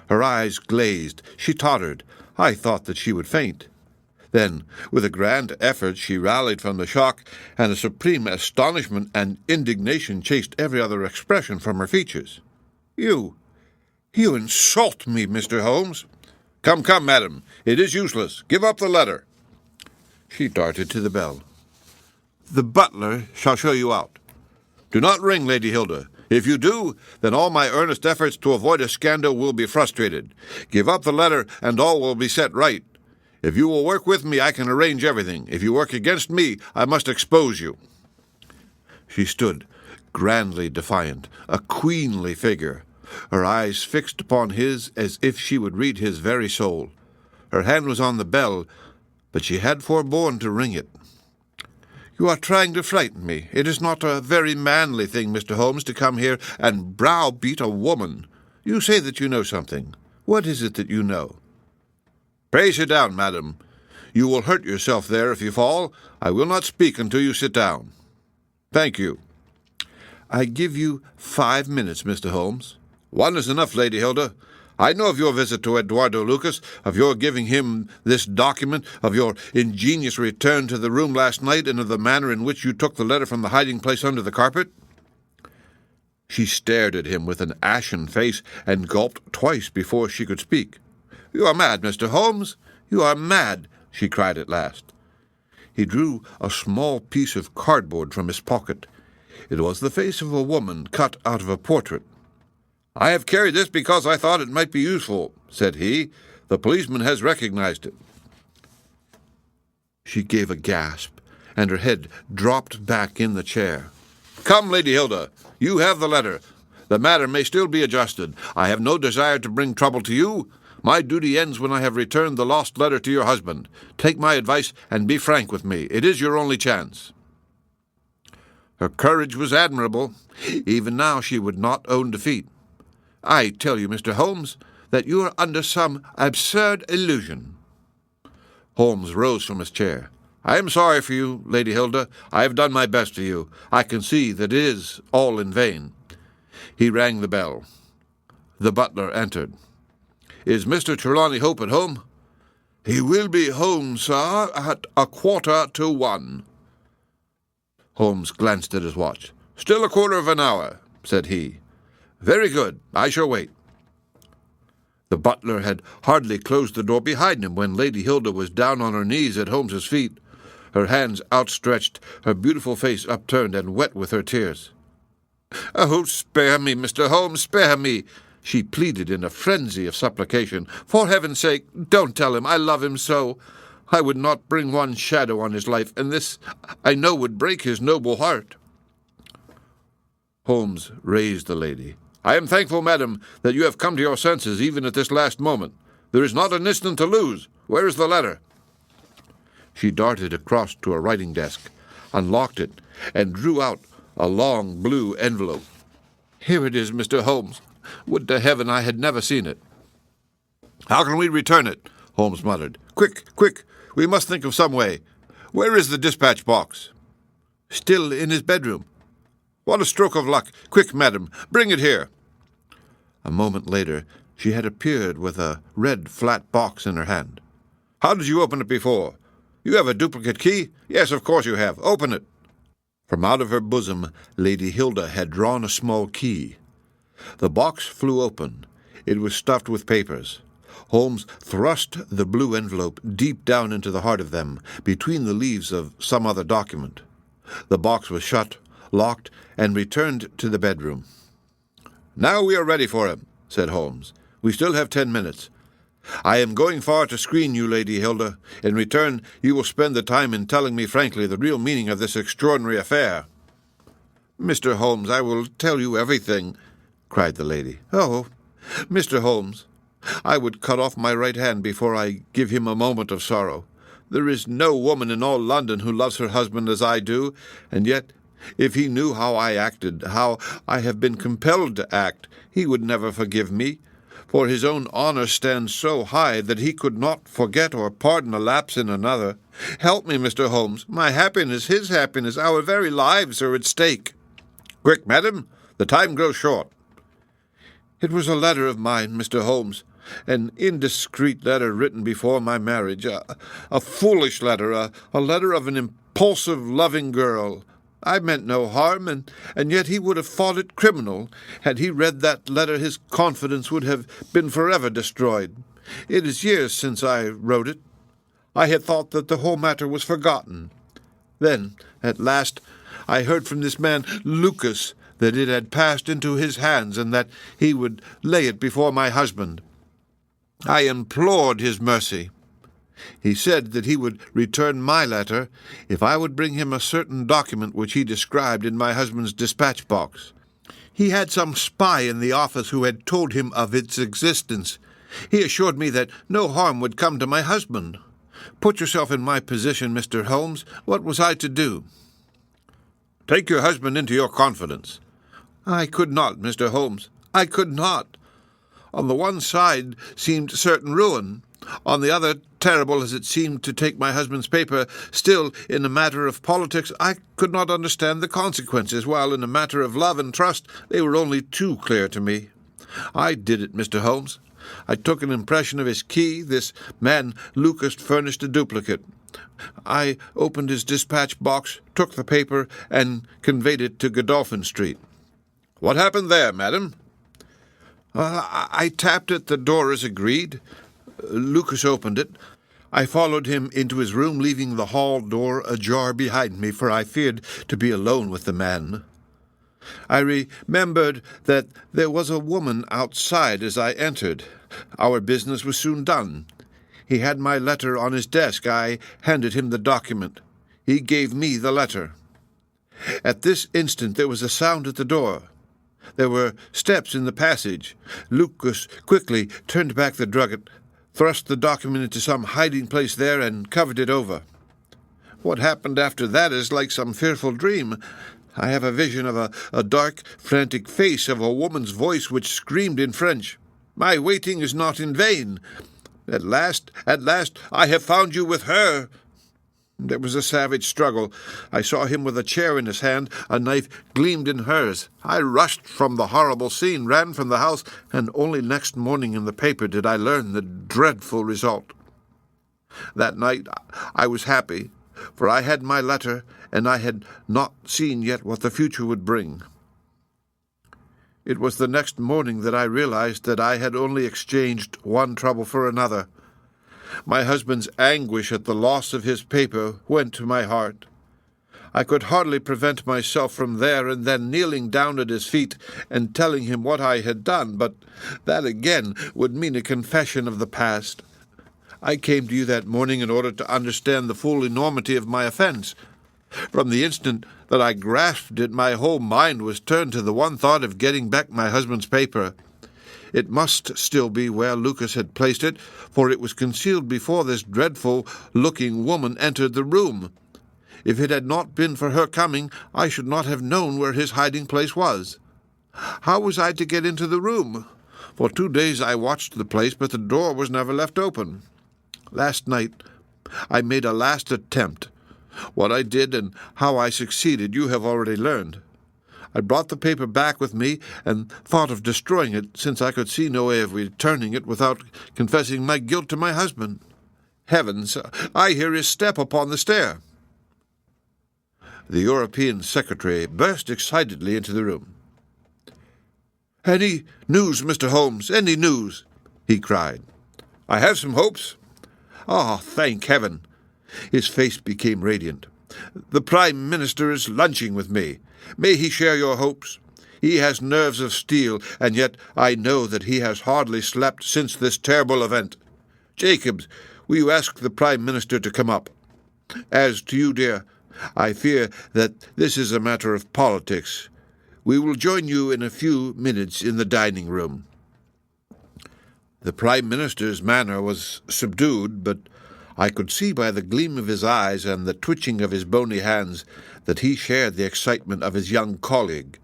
Her eyes glazed. She tottered. I thought that she would faint. Then, with a grand effort, she rallied from the shock, and a supreme astonishment and indignation chased every other expression from her features. You insult me, Mr. Holmes." Come, madam, it is useless. Give up the letter." She darted to the bell. "The butler shall show you out." "Do not ring, Lady Hilda. If you do, then all my earnest efforts to avoid a scandal will be frustrated. Give up the letter, and all will be set right. If you will work with me, I can arrange everything. If you work against me, I must expose you." She stood, grandly defiant, a queenly figure, her eyes fixed upon his as if she would read his very soul. Her hand was on the bell, but she had forborne to ring it. "You are trying to frighten me. It is not a very manly thing, Mr. Holmes, to come here and browbeat a woman. You say that you know something. What is it that you know?" "Pray sit down, madam. You will hurt yourself there if you fall. I will not speak until you sit down." "Thank you." "I give you 5 minutes, Mr. Holmes." "One is enough, Lady Hilda. I know of your visit to Eduardo Lucas, of your giving him this document, of your ingenious return to the room last night, and of the manner in which you took the letter from the hiding-place under the carpet." She stared at him with an ashen face and gulped twice before she could speak. "You are mad, Mr. Holmes. You are mad," she cried at last. He drew a small piece of cardboard from his pocket. It was the face of a woman cut out of a portrait. "I have carried this because I thought it might be useful," said he. "The policeman has recognized it." She gave a gasp, and her head dropped back in the chair. "Come, Lady Hilda, you have the letter. The matter may still be adjusted. I have no desire to bring trouble to you. My duty ends when I have returned the lost letter to your husband. Take my advice and be frank with me. It is your only chance." Her courage was admirable. Even now she would not own defeat. "I tell you, Mr. Holmes, that you are under some absurd illusion." Holmes rose from his chair. "I am sorry for you, Lady Hilda. I have done my best for you. I can see that it is all in vain." He rang the bell. The butler entered. "Is Mr. Trelawney Hope at home?" "He will be home, sir, at 1:15." Holmes glanced at his watch. "Still a quarter of an hour," said he. "Very good. I shall wait." The butler had hardly closed the door behind him when Lady Hilda was down on her knees at Holmes's feet, her hands outstretched, her beautiful face upturned and wet with her tears. "Oh, spare me, Mr. Holmes, spare me!" she pleaded in a frenzy of supplication. "For heaven's sake, don't tell him. I love him so. I would not bring one shadow on his life, and this, I know, would break his noble heart." Holmes raised the lady. "I am thankful, madam, that you have come to your senses even at this last moment. There is not an instant to lose. Where is the letter?" She darted across to a writing desk, unlocked it, and drew out a long blue envelope. "Here it is, Mr. Holmes. Would to heaven I had never seen it." "How can we return it?" Holmes muttered. "Quick, quick! We must think of some way. Where is the dispatch box?" "Still in his bedroom." "What a stroke of luck! Quick, madam, bring it here." A moment later, she had appeared with a red flat box in her hand. "How did you open it before? You have a duplicate key? Yes, of course you have. Open it." From out of her bosom, Lady Hilda had drawn a small key. The box flew open. It was stuffed with papers. Holmes thrust the blue envelope deep down into the heart of them, between the leaves of some other document. The box was shut, locked, and returned to the bedroom. "Now we are ready for him," said Holmes. "We still have 10 minutes. I am going far to screen you, Lady Hilda. In return, you will spend the time in telling me frankly the real meaning of this extraordinary affair." "Mr. Holmes, I will tell you everything," cried the lady. "Oh, Mr. Holmes, I would cut off my right hand before I give him a moment of sorrow. There is no woman in all London who loves her husband as I do, and yet, if he knew how I acted, how I have been compelled to act, he would never forgive me, for his own honour stands so high that he could not forget or pardon a lapse in another. Help me, Mr. Holmes. My happiness, his happiness, our very lives are at stake." "Quick, madam, the time grows short." "It was a letter of mine, Mr. Holmes, an indiscreet letter written before my marriage, a foolish letter, a letter of an impulsive, loving girl. I meant no harm, and yet he would have thought it criminal. Had he read that letter, his confidence would have been forever destroyed. It is years since I wrote it. I had thought that the whole matter was forgotten. Then, at last, I heard from this man, Lucas, that it had passed into his hands, and that he would lay it before my husband. I implored his mercy. He said that he would return my letter if I would bring him a certain document which he described in my husband's dispatch box. He had some spy in the office who had told him of its existence. He assured me that no harm would come to my husband. Put yourself in my position, Mr. Holmes. What was I to do?" "Take your husband into your confidence." "I could not, Mr. Holmes. I could not. On the one side seemed certain ruin. On the other, terrible as it seemed to take my husband's paper, still, in a matter of politics, I could not understand the consequences, while in a matter of love and trust they were only too clear to me. I did it, Mr. Holmes. I took an impression of his key. This man Lucas furnished a duplicate. I opened his dispatch box, took the paper, and conveyed it to Godolphin Street." "What happened there, madam?" I tapped at the door as agreed. Lucas opened it. I followed him into his room, leaving the hall door ajar behind me, for I feared to be alone with the man. I remembered that there was a woman outside as I entered. Our business was soon done. He had my letter on his desk. I handed him the document. He gave me the letter. At this instant there was a sound at the door. There were steps in the passage. Lucas quickly turned back the drugget, thrust the document into some hiding place there, and covered it over. What happened after that is like some fearful dream. I have a vision of a dark, frantic face, of a woman's voice which screamed in French, "My waiting is not in vain. At last, I have found you with her." There was a savage struggle. I saw him with a chair in his hand. A knife gleamed in hers. I rushed from the horrible scene, ran from the house, and only next morning in the paper did I learn the dreadful result. That night I was happy, for I had my letter, and I had not seen yet what the future would bring. It was the next morning that I realized that I had only exchanged one trouble for another. My husband's anguish at the loss of his paper went to my heart. I could hardly prevent myself from there and then kneeling down at his feet and telling him what I had done, but that again would mean a confession of the past. I came to you that morning in order to understand the full enormity of my offense. From the instant that I grasped it, my whole mind was turned to the one thought of getting back my husband's paper. It must still be where Lucas had placed it, for it was concealed before this dreadful-looking woman entered the room. If it had not been for her coming, I should not have known where his hiding-place was. How was I to get into the room? For 2 days I watched the place, but the door was never left open. Last night I made a last attempt. What I did and how I succeeded you have already learned. I brought the paper back with me and thought of destroying it, since I could see no way of returning it without confessing my guilt to my husband. Heavens, I hear his step upon the stair. The European secretary burst excitedly into the room. "Any news, Mr. Holmes, any news?" he cried. "I have some hopes." "Ah, thank heaven!" His face became radiant. "The Prime Minister is lunching with me. May he share your hopes? He has nerves of steel, and yet I know that he has hardly slept since this terrible event. Jacobs, will you ask the Prime Minister to come up? As to you, dear, I fear that this is a matter of politics. We will join you in a few minutes in the dining room." The Prime Minister's manner was subdued, but I could see by the gleam of his eyes and the twitching of his bony hands that he shared the excitement of his young colleague.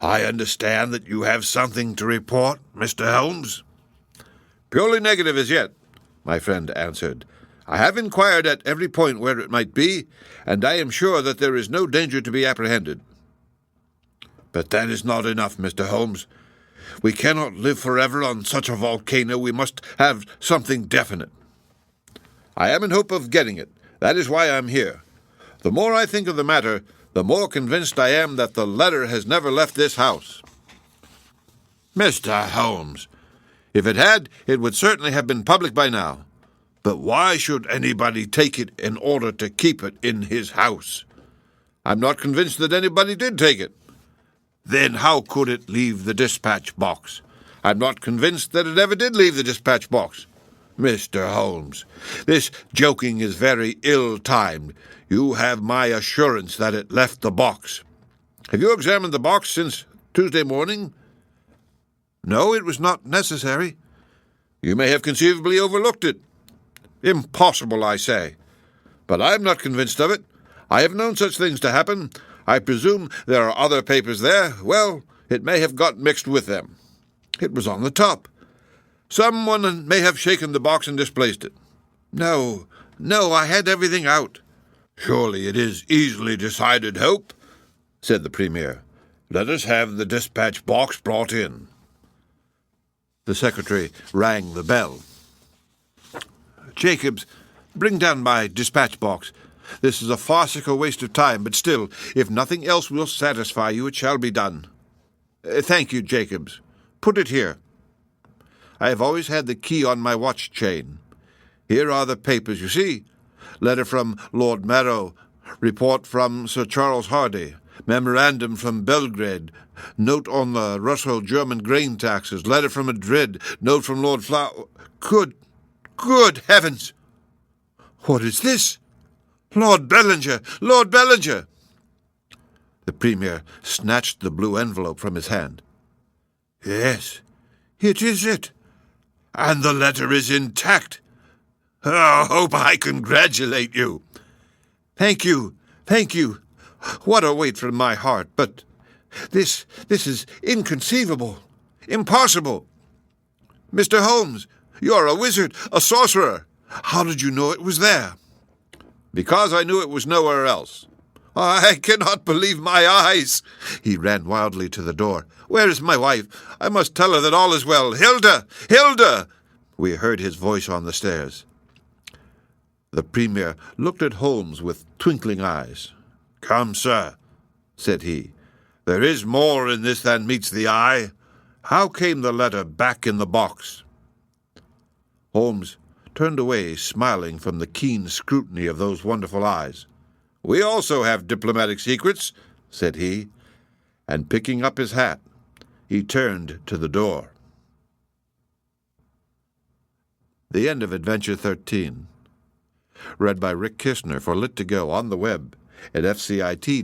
"I understand that you have something to report, Mr. Holmes?" "Purely negative as yet," my friend answered. "I have inquired at every point where it might be, and I am sure that there is no danger to be apprehended." "But that is not enough, Mr. Holmes. We cannot live forever on such a volcano. We must have something definite." "I am in hope of getting it. That is why I am here. The more I think of the matter, the more convinced I am that the letter has never left this house." "Mr. Holmes, if it had, it would certainly have been public by now. But why should anybody take it in order to keep it in his house?" "I'm not convinced that anybody did take it." "Then how could it leave the dispatch box?" "I'm not convinced that it ever did leave the dispatch box." "Mr. Holmes, this joking is very ill-timed. You have my assurance that it left the box." "Have you examined the box since Tuesday morning?" "No, it was not necessary." "You may have conceivably overlooked it." "Impossible, I say." "But I am not convinced of it. I have known such things to happen. I presume there are other papers there. Well, it may have got mixed with them." "It was on the top." "Someone may have shaken the box and displaced it." No, I had everything out." "Surely it is easily decided, Hope," said the Premier. "Let us have the dispatch box brought in." The secretary rang the bell. "Jacobs, bring down my dispatch box. This is a farcical waste of time, but still, if nothing else will satisfy you, it shall be done." "Thank you, Jacobs. Put it here." I have always had the key on my watch chain. Here are the papers, you see. Letter from Lord Marrow, report from Sir Charles Hardy, memorandum from Belgrade, note on the Russo-German grain taxes, letter from Madrid, note from Lord Flower. Good heavens! What is this? Lord Bellinger! Lord Bellinger! The Premier snatched the blue envelope from his hand. "Yes, it is it. And the letter is intact. Oh, Hope, I congratulate you." Thank you. What a weight from my heart. But this is inconceivable. Impossible. Mr. Holmes, you're a wizard, a sorcerer. How did you know it was there? Because I knew it was nowhere else. I cannot believe my eyes. He ran wildly to the door. Where is my wife? I must tell her that all is well. Hilda! Hilda! We heard his voice on the stairs. The Premier looked at Holmes with twinkling eyes. "Come, sir," said he. "There is more in this than meets the eye. How came the letter back in the box?" Holmes turned away, smiling from the keen scrutiny of those wonderful eyes. "We also have diplomatic secrets," said he, and picking up his hat, he turned to the door. The end of Adventure 13. Read by Rick Kishner for Lit2Go on the web at fcit.usf.edu.